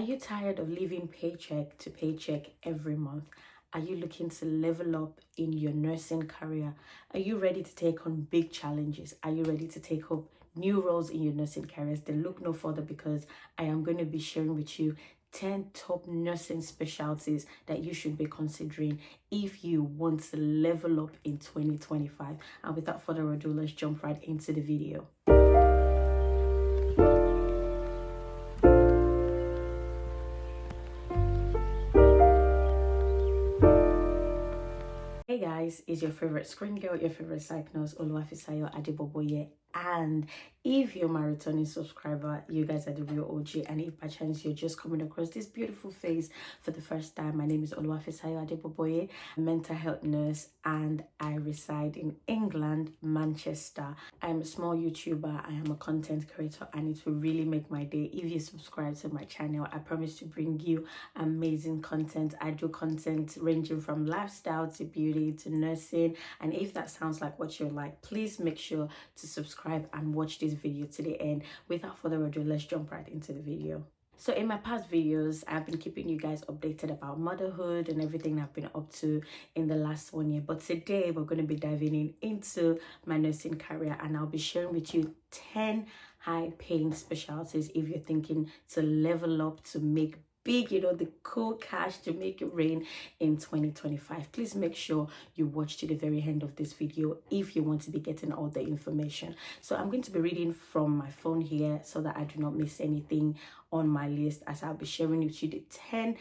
Are you tired of living paycheck to paycheck every month? Are you looking to level up in your nursing career? Are you ready to take on big challenges? Are you ready to take up new roles in your nursing careers? Then look no further, because I am going to be sharing with you 10 top nursing specialties that you should be considering if you want to level up in 2025. And without further ado, let's jump right into the video. Hey guys, it's your favorite screen girl, your favorite psych nurse, Oluwafisayo Adeboboye. And if you're my returning subscriber, you guys are the real OG. And if by chance you're just coming across this beautiful face for the first time, my name is Oluwafisayo Adeboboye, a mental health nurse, and I reside in England, Manchester. I'm a small YouTuber, I am a content creator, and it will really make my day if you subscribe to my channel. I promise to bring you amazing content. I do content ranging from lifestyle to beauty to nursing, and if that sounds like what you like, please make sure to subscribe and watch this video to the end. Without further ado, let's jump right into the video. So in my past videos, I've been keeping you guys updated about motherhood and everything I've been up to in the last 1 year. But today we're going to be diving into my nursing career, and I'll be sharing with you 10 high-paying specialties if you're thinking to level up, to make big, the cool cash, to make it rain in 2025. Please make sure you watch to the very end of this video if you want to be getting all the information. So I'm going to be reading from my phone here so that I do not miss anything on my list, as I'll be sharing with you the 10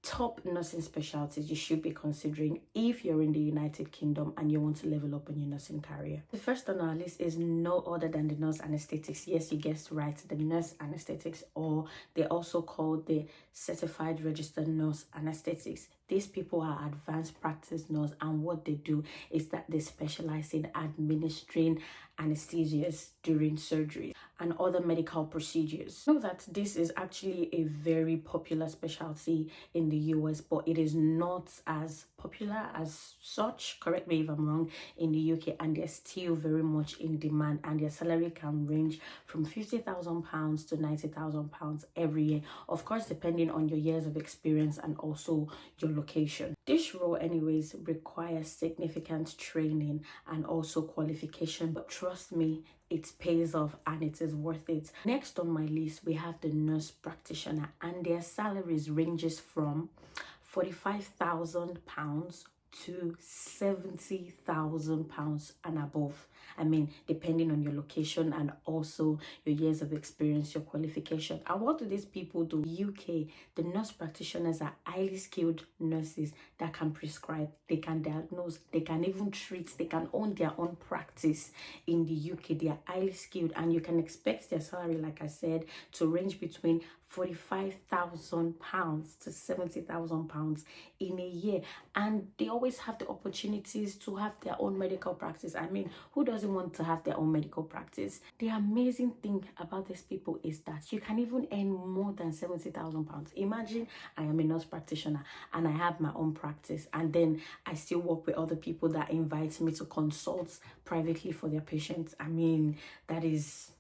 top nursing specialties you should be considering if you're in the United Kingdom and you want to level up in your nursing career. The first on our list is no other than the nurse anesthetics. Yes, you guessed right, the nurse anesthetics, or they also called the certified registered nurse anesthetics. These people are advanced practice nurse, and what they do is that they specialize in administering anesthesias during surgery and other medical procedures. Know that this is actually a very popular specialty in the US, but it is not as popular as such, correct me if I'm wrong, in the UK, and they're still very much in demand, and their salary can range from £50,000 to £90,000 every year, of course depending on your years of experience and also your location. This role anyways requires significant training and also qualification, but trust me, it pays off and it is worth it. Next on my list, we have the nurse practitioner, and their salaries ranges from £45,000 to £70,000 and above. I mean, depending on your location and also your years of experience, your qualification. And what do these people do? UK, the nurse practitioners are highly skilled nurses that can prescribe, they can diagnose, they can even treat, they can own their own practice in the UK. They are highly skilled, and you can expect their salary, like I said, to range between £45,000 to £70,000 in a year, and they always have the opportunities to have their own medical practice. I mean, who doesn't want to have their own medical practice? The amazing thing about these people is that you can even earn more than £70,000. Imagine I am a nurse practitioner and I have my own practice, and then I still work with other people that invite me to consult privately for their patients. I mean, that is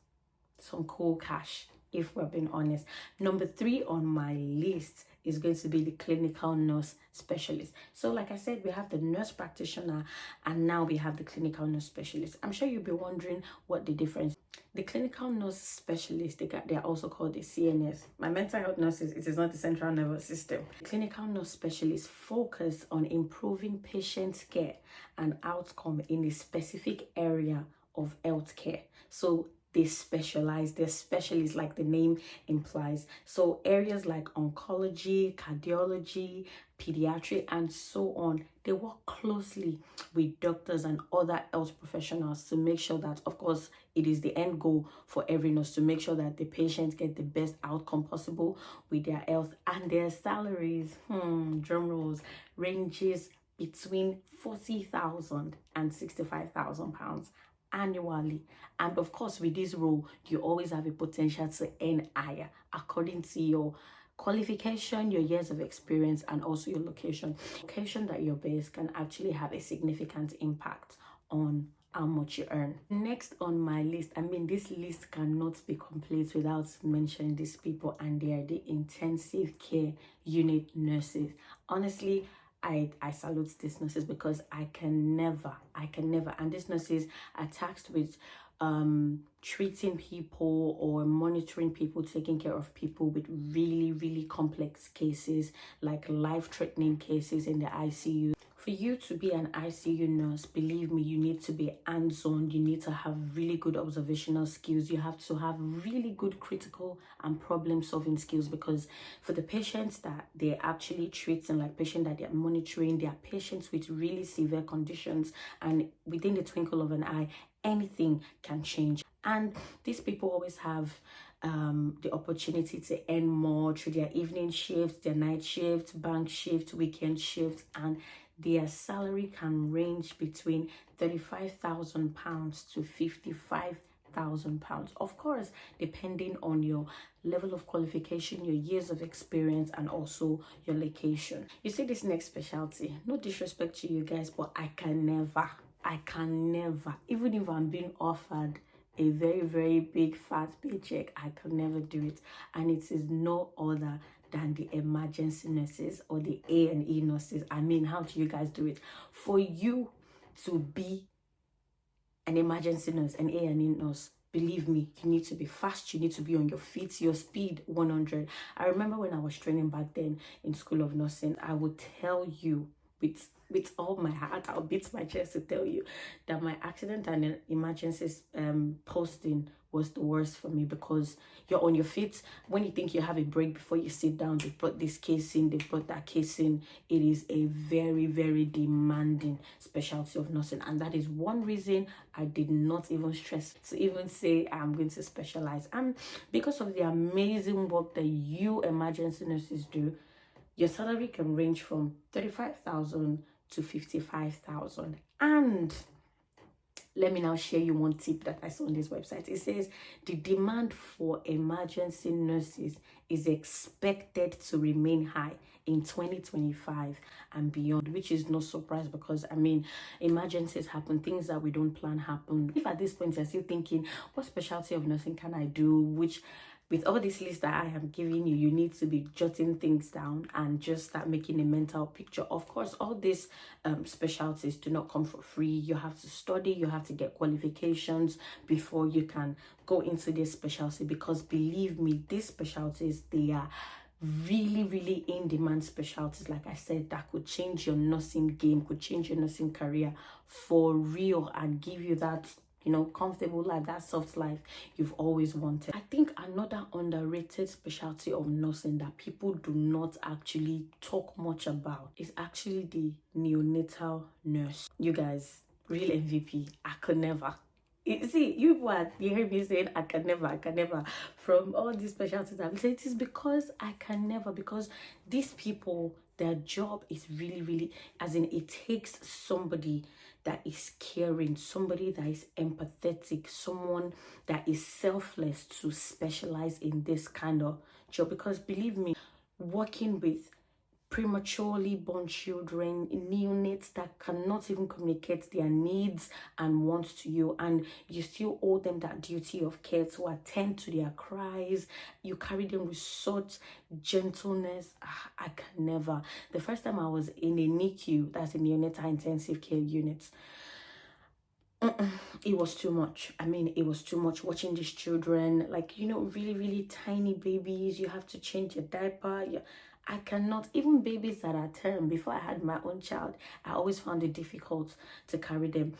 some cool cash, if we're being honest. Number 3 on my list is going to be the clinical nurse specialist. So like I said, we have the nurse practitioner, and now we have the clinical nurse specialist. I'm sure you'll be wondering what the difference is. The clinical nurse specialist, they are also called the CNS. My mental health nurses, it is not the central nervous system. The clinical nurse specialist focus on improving patient care and outcome in a specific area of healthcare. So they specialize, they're specialists like the name implies. So areas like oncology, cardiology, pediatric, and so on, they work closely with doctors and other health professionals to make sure that, of course, it is the end goal for every nurse to make sure that the patients get the best outcome possible with their health. And their salaries, drum rolls, ranges between £40,000 and £65,000 annually. And of course, with this role, you always have a potential to earn higher according to your qualification, your years of experience, and also your location. Location that you're based can actually have a significant impact on how much you earn. Next on my list, I mean, this list cannot be complete without mentioning these people, and they are the intensive care unit nurses. Honestly, I salute these nurses because I can never, and these nurses are tasked with treating people or monitoring people, taking care of people with really complex cases, like life-threatening cases in the ICU. For you to be an ICU nurse, believe me, you need to be hands-on. You need to have really good observational skills. You have to have really good critical and problem-solving skills, because for the patients that they're actually treating, like patients that they're monitoring, they are patients with really severe conditions, and within the twinkle of an eye, anything can change. And these people always have the opportunity to earn more through their evening shifts, their night shifts, bank shifts, weekend shifts, and their salary can range between £35,000 to £55,000. Of course, depending on your level of qualification, your years of experience, and also your location. You see, this next specialty, no disrespect to you guys, but I can never, even if I'm being offered a very big fat paycheck, I can never do it. And it is no other than the emergency nurses or the A&E nurses. I mean, how do you guys do it? For you to be an emergency nurse, an A&E nurse, believe me, you need to be fast, you need to be on your feet, your speed 100. I remember when I was training back then in School of Nursing, I would tell you with all my heart, I'll beat my chest to tell you that my accident and emergencies posting was the worst for me, because you're on your feet. When you think you have a break before you sit down, they've brought this case in, they've brought that case in. It is a very demanding specialty of nursing, and that is one reason I did not even stress to even say I'm going to specialize. And because of the amazing work that you emergency nurses do, your salary can range from 35,000 to 55,000. And let me now share you one tip that I saw on this website. It says the demand for emergency nurses is expected to remain high in 2025 and beyond, which is no surprise, because I mean, emergencies happen, things that we don't plan happen. If at this point you're still thinking, what specialty of nursing can I do? Which, with all this list that I am giving you, you need to be jotting things down and just start making a mental picture. Of course, all these specialties do not come for free. You have to study, you have to get qualifications before you can go into this specialty, because believe me, these specialties, they are really in demand specialties, like I said, that could change your nursing game, could change your nursing career for real, and give you that, you know, comfortable life, that soft life you've always wanted. I think another underrated specialty of nursing that people do not actually talk much about is actually the neonatal nurse. You guys, real MVP. I could never. You see, you hear me saying I can never from all these specialties. I'm saying it is because I can never, because these people, their job is really, as in, it takes somebody that is caring, somebody that is empathetic, someone that is selfless to specialize in this kind of job. Because believe me, working with prematurely born children, neonates that cannot even communicate their needs and wants to you, and you still owe them that duty of care to attend to their cries. You carry them with such gentleness. I can never. The first time I was in a NICU, that's a neonatal intensive care unit, it was too much. I mean, it was too much watching these children, like, you know, really tiny babies. You have to change your diaper. I cannot, even babies that are term, before I had my own child, I always found it difficult to carry them.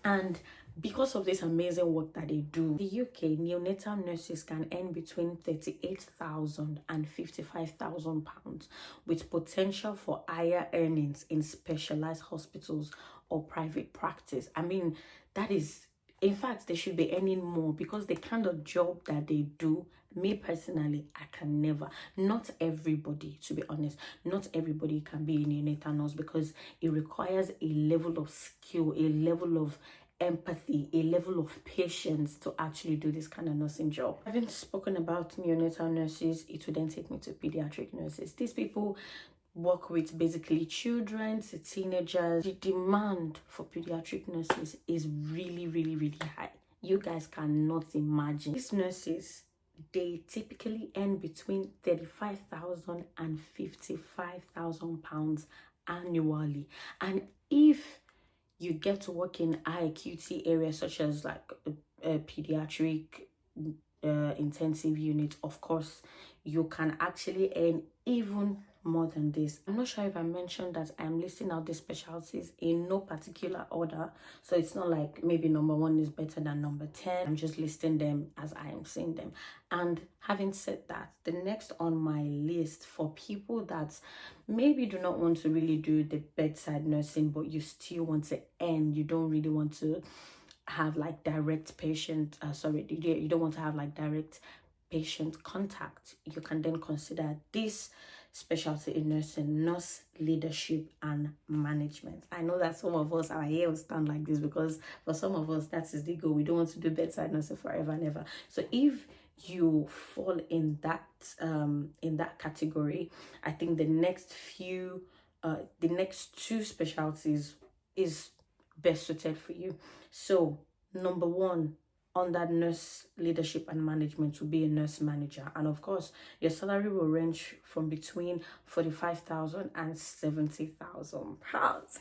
And because of this amazing work that they do, in the UK, neonatal nurses can earn between 38,000 and 55,000 pounds, with potential for higher earnings in specialized hospitals or private practice. I mean, that is, in fact, they should be earning more, because the kind of job that they do, me personally, I can never. Not everybody, to be honest, not everybody can be a neonatal nurse, because it requires a level of skill, a level of empathy, a level of patience to actually do this kind of nursing job. Having spoken about neonatal nurses, it would then take me to pediatric nurses. These people, work with basically children to teenagers. The demand for pediatric nurses is really, really, really high. You guys cannot imagine. These nurses, they typically earn between 35,000 and 55,000 pounds annually. And if you get to work in high acuity areas such as like a pediatric intensive unit, of course you can actually earn even more than this. I'm not sure if I mentioned that I'm listing out the specialties in no particular order, so it's not like maybe number 1 is better than number 10. I'm just listing them as I am seeing them. And having said that, the next on my list for people that maybe do not want to really do the bedside nursing, but you still want to earn, you don't really want to have like direct patient you don't want to have like direct patient contact, you can then consider this specialty in nursing: nurse leadership and management. I know that some of us, our hair will stand like this, because for some of us that is the goal. We don't want to do bedside nursing forever and ever. So if you fall in that category, I think the next 2 specialties is best suited for you. So number 1 on that nurse leadership and management will be a nurse manager, and of course your salary will range from between 45,000 and 70,000 pounds.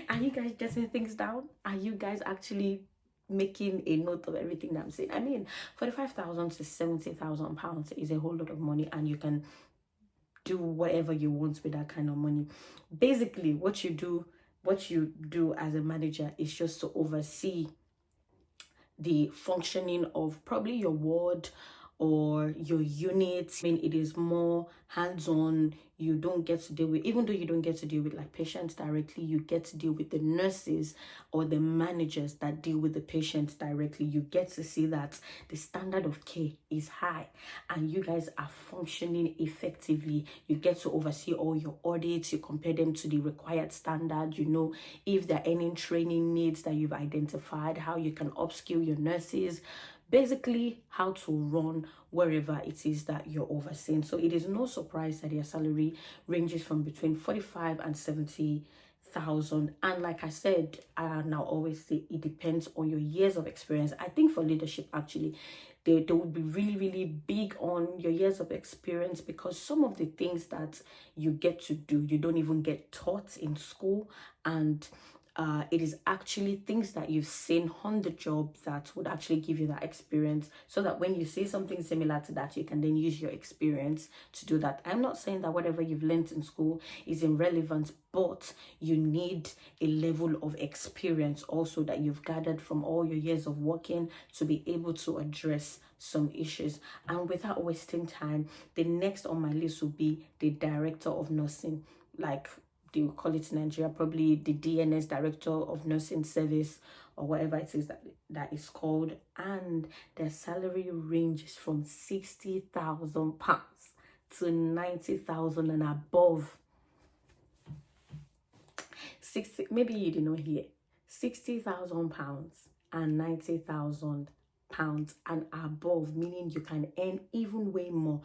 Are you guys jotting things down? Are you guys actually making a note of everything that I'm saying? I mean, 45,000 to 70,000 pounds is a whole lot of money, and you can do whatever you want with that kind of money. Basically, what you do as a manager is just to oversee the functioning of probably your ward or your unit. I mean, it is more hands-on. You don't get to deal with, even though you don't get to deal with like patients directly, you get to deal with the nurses or the managers that deal with the patients directly. You get to see that the standard of care is high and you guys are functioning effectively. You get to oversee all your audits. You compare them to the required standard. You know if there are any training needs that you've identified, how you can upskill your nurses, basically how to run wherever it is that you're overseeing. So it is no surprise that your salary ranges from between 45 and 70,000. And like I said, I now always say it depends on your years of experience. I think for leadership, actually, they would be really, really big on your years of experience, because some of the things that you get to do, you don't even get taught in school, and it is actually things that you've seen on the job that would actually give you that experience, so that when you see something similar to that, you can then use your experience to do that. I'm not saying that whatever you've learned in school is irrelevant, but you need a level of experience also that you've gathered from all your years of working to be able to address some issues. And without wasting time, the next on my list will be the director of nursing, like they will call it in Nigeria, probably the DNS, Director of Nursing Service, or whatever it is that is called. And their salary ranges from 60,000 pounds to 90,000 and above. 60, maybe you did not hear, 60,000 pounds and 90,000 pounds and above, meaning you can earn even way more.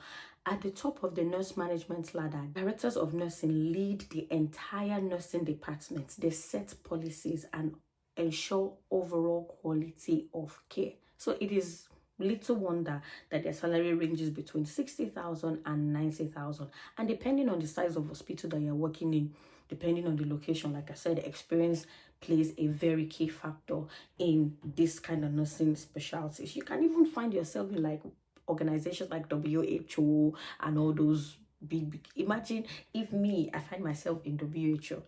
At the top of the nurse management ladder, directors of nursing lead the entire nursing department. They set policies and ensure overall quality of care. So it is little wonder that their salary ranges between 60,000 and 90,000. And depending on the size of hospital that you're working in, depending on the location, like I said, experience plays a very key factor in this kind of nursing specialties. You can even find yourself in like organizations like WHO and all those big. Imagine if I find myself in WHO.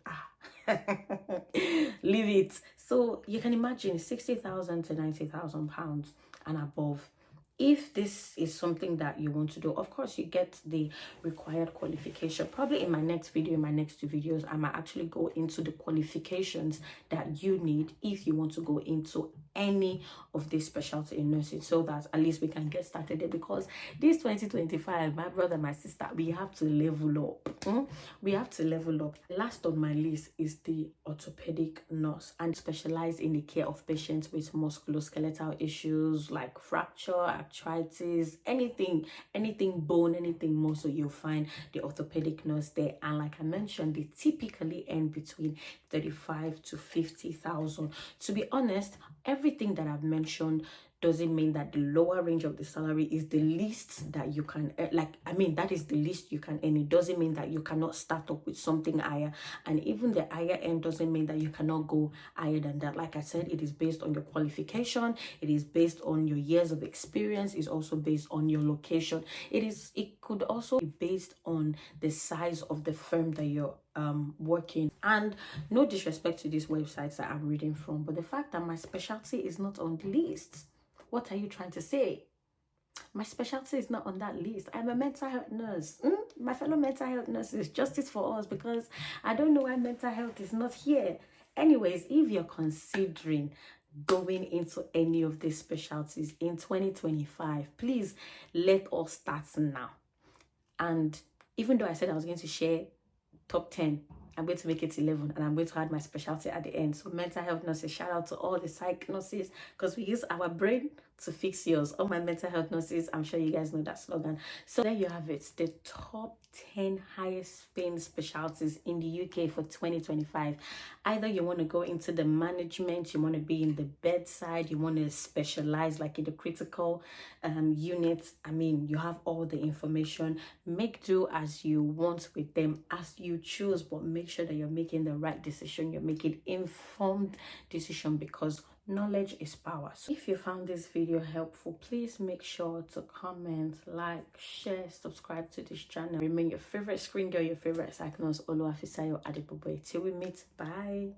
Leave it. So you can imagine 60,000 to 90,000 pounds and above. If this is something that you want to do, of course, you get the required qualification. Probably in my next video, in my next 2 videos, I might actually go into the qualifications that you need if you want to go into any of this specialty in nursing, so that at least we can get started there. Because this 2025, my brother, my sister, we have to level up. We have to level up. Last on my list is the orthopedic nurse, and specialize in the care of patients with musculoskeletal issues like fracture, arthritis, anything bone, anything muscle. You'll find the orthopedic nurse there. And like I mentioned, they typically earn between 35 to 50,000. To be honest, everything that I've mentioned doesn't mean that the lower range of the salary is the least that you can that is the least you can earn. It doesn't mean that you cannot start up with something higher, and even the higher end doesn't mean that you cannot go higher than that. Like I said, it is based on your qualification, it is based on your years of experience, it's also based on your location, it could also be based on the size of the firm that you're working. And no disrespect to these websites that I'm reading from, but the fact that my specialty is not on the list, what are you trying to say? My specialty is not on that list. I'm a mental health nurse. My fellow mental health nurses, justice for us, because I don't know why mental health is not here. Anyways, if you're considering going into any of these specialties in 2025, please let us start now. And even though I said I was going to share top 10, I'm going to make it 11, and I'm going to add my specialty at the end. So mental health nurses, shout out to all the psych nurses, because we use our brain to fix yours. All my mental health nurses, I'm sure you guys know that slogan. So there you have it, the top 10 highest paying specialties in the UK for 2025. Either you want to go into the management, you want to be in the bedside, you want to specialize like in the critical unit. I mean, you have all the information. Make do as you want with them, as you choose, but make sure that you're making the right decision. You're making informed decision, because knowledge is power. So if you found this video helpful, please make sure to comment, like, share, subscribe to this channel. Remain your favorite screen girl, your favorite psych nurse, Oluwafisayo Adipoboye. Till we meet, bye.